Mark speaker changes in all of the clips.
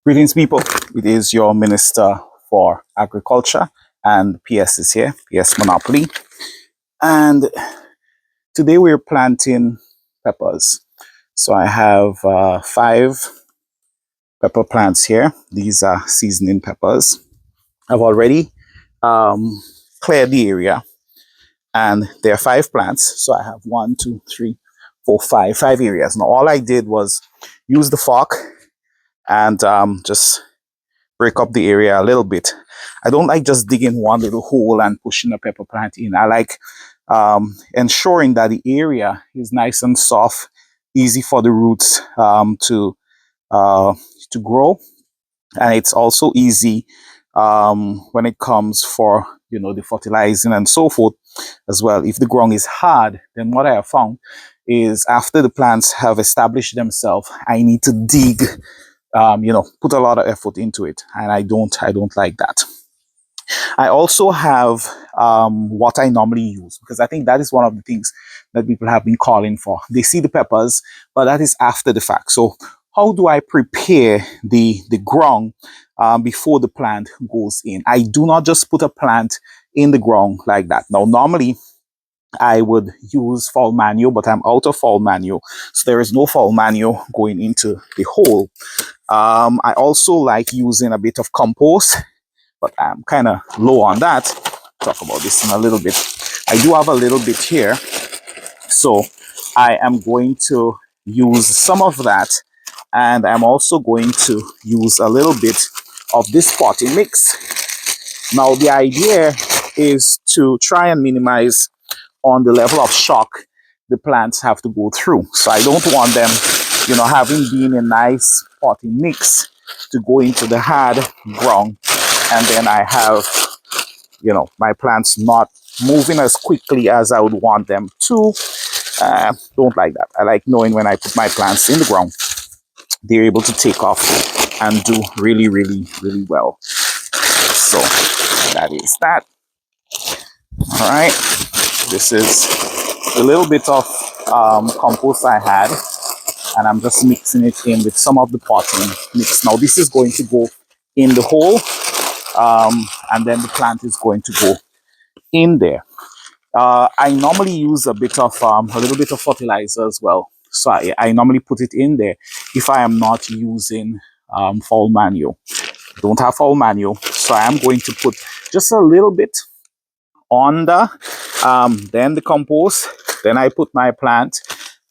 Speaker 1: Greetings, people. It is your Minister for Agriculture, and PS is here, PS Monopoly. And today we're planting peppers. So I have 5 pepper plants here. These are seasoning peppers. I've already cleared the area, and there are 5 plants. So I have 1, 2, 3, 4, 5 areas. Now, all I did was use the fork and just break up the area a little bit. I don't like just digging one little hole and pushing a pepper plant in. I like ensuring that the area is nice and soft, easy for the roots to grow, and it's also easy when it comes for the fertilizing and so forth as well. If the ground is hard, then what I have found is after the plants have established themselves, I need to dig. Put a lot of effort into it, and I don't like that. I also have what I normally use, because I think that is one of the things that people have been calling for. They see the peppers, but that is after the fact. So how do I prepare the ground before the plant goes in? I do not just put a plant in the ground like that. Now, normally I would use fall manure, but I'm out of fall manure, so there is no fall manure going into the hole. I also like using a bit of compost, but I'm kind of low on that. Talk about this in a little bit. I do have a little bit here, so I am going to use some of that, and I'm also going to use a little bit of this potting mix. Now, the idea is to try and minimize on the level of shock the plants have to go through. So I don't want them, having been a nice potting mix, to go into the hard ground, and then I have, my plants not moving as quickly as I would want them to. Don't like that. I like knowing when I put my plants in the ground, they're able to take off and do really, really, really well. So that is that. All right. This is a little bit of compost I had, and I'm just mixing it in with some of the potting mix. Now, this is going to go in the hole, and then the plant is going to go in there. I normally use a little bit of fertilizer as well. So I normally put it in there if I am not using fall manure. I don't have fall manure, so I am going to put just a little bit on then the compost, then I put my plant,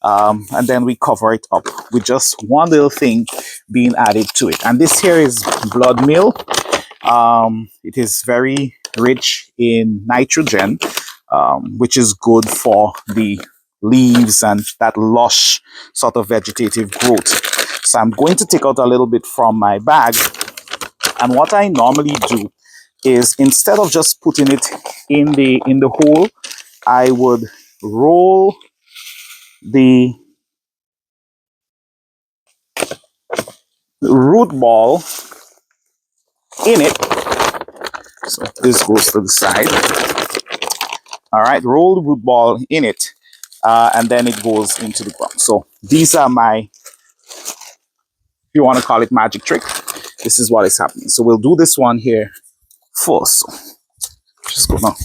Speaker 1: and then we cover it up with just one little thing being added to it. And this here is blood meal. It is very rich in nitrogen, which is good for the leaves and that lush sort of vegetative growth. So I'm going to take out a little bit from my bag, and what I normally do is, instead of just putting it in the hole, I would roll the root ball in it. So this goes to the side. All right, roll the root ball in it, and then it goes into the ground. So these are my, if you want to call it, magic trick. This is what is happening. So we'll do this one here first. So just go now.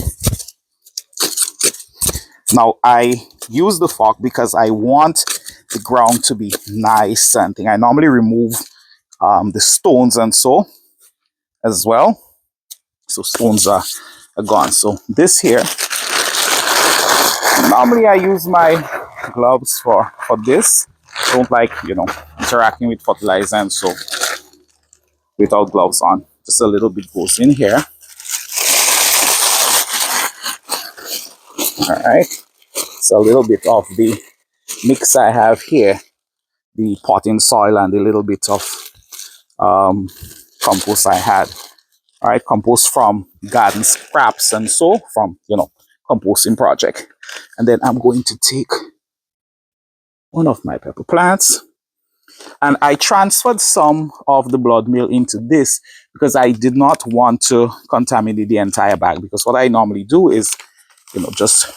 Speaker 1: Now, I use the fork because I want the ground to be nice and thing. I normally remove the stones and so as well. So stones are gone. So this here, normally I use my gloves for this. Don't like, interacting with fertilizer and so without gloves on. Just a little bit goes in here. All right. So a little bit of the mix I have here, the potting soil and a little bit of compost I had. All right, compost from garden scraps and so from, composting project. And then I'm going to take one of my pepper plants, and I transferred some of the blood meal into this because I did not want to contaminate the entire bag, because what I normally do is, just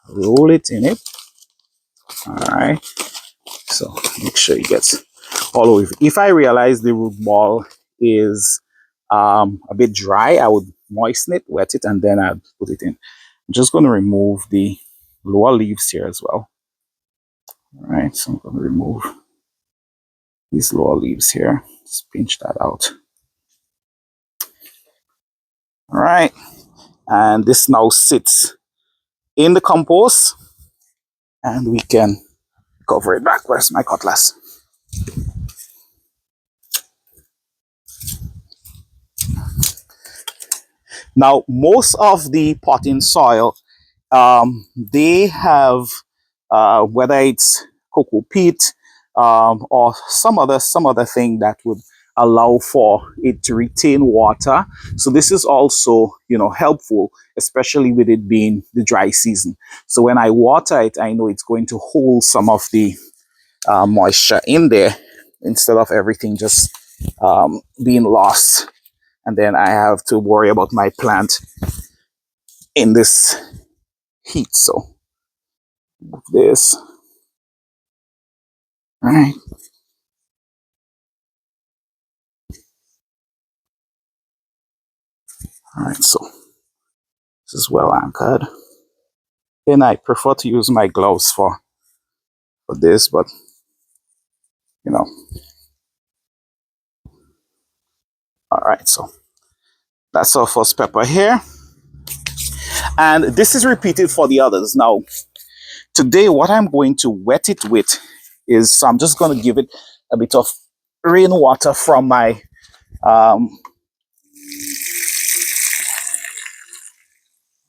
Speaker 1: roll it in it. All right. So make sure it gets all over. If I realize the root ball is a bit dry, I would moisten it, wet it, and then I'd put it in. I'm just going to remove the lower leaves here as well. All right, so I'm going to remove these lower leaves here. Just pinch that out. All right, and this now sits in the compost, and we can cover it back. Where's my cutlass? Now, most of the potting soil, they have whether it's cocoa peat or some other thing that would allow for it to retain water. So this is also, helpful, especially with it being the dry season. So when I water it, I know it's going to hold some of the moisture in there instead of everything just being lost. And then I have to worry about my plant in this heat. So move this. All right. All right. So this is well anchored. And I prefer to use my gloves for this, but you know. All right. So that's our first pepper here. And this is repeated for the others. Now, today, what I'm going to wet it with is, so I'm just going to give it a bit of rainwater from my all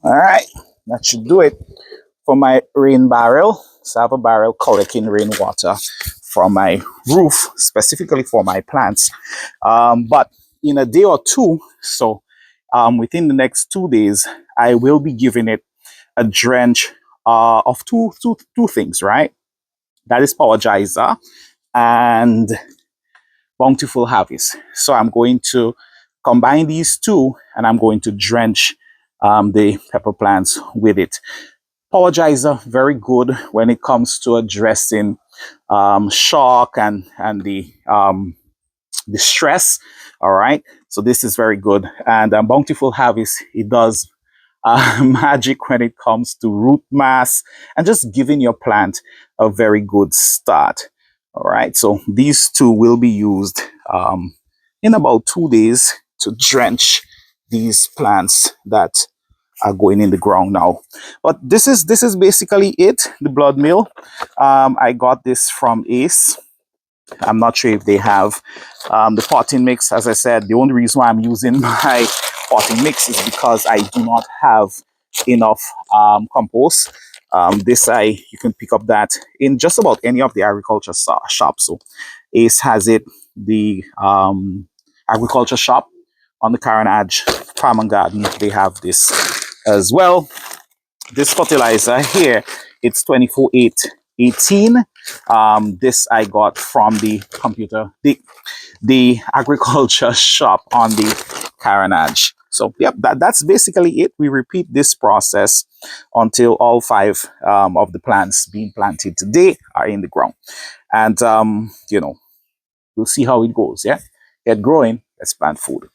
Speaker 1: right, that should do it for my rain barrel. So I have a barrel collecting rainwater from my roof, specifically for my plants. But in a day or two, so within the next 2 days, I will be giving it a drench of two things, right? That is Power Geyser and Bountiful Harvest. So I'm going to combine these two, and I'm going to drench the pepper plants with it. Power Geyser, very good when it comes to addressing shock and the stress. All right, so this is very good. And Bountiful Harvest, it does magic when it comes to root mass and just giving your plant a very good start. All right, so these two will be used in about 2 days to drench these plants that are going in the ground now. But this is basically it. The blood meal. I got this from Ace. I'm not sure if they have the potting mix. As I said, the only reason why I'm using my potting mix is because I do not have enough compost. You can pick up that in just about any of the agriculture shops. So Ace has it. The agriculture shop on the Carenage Farm and Garden, they have this as well. This fertilizer here, it's 24-8-18. This I got from the agriculture shop on the Carenage. So yep, that's basically it. We repeat this process until all 5 of the plants being planted today are in the ground. And we'll see how it goes. Yeah, get growing. Let's plant food.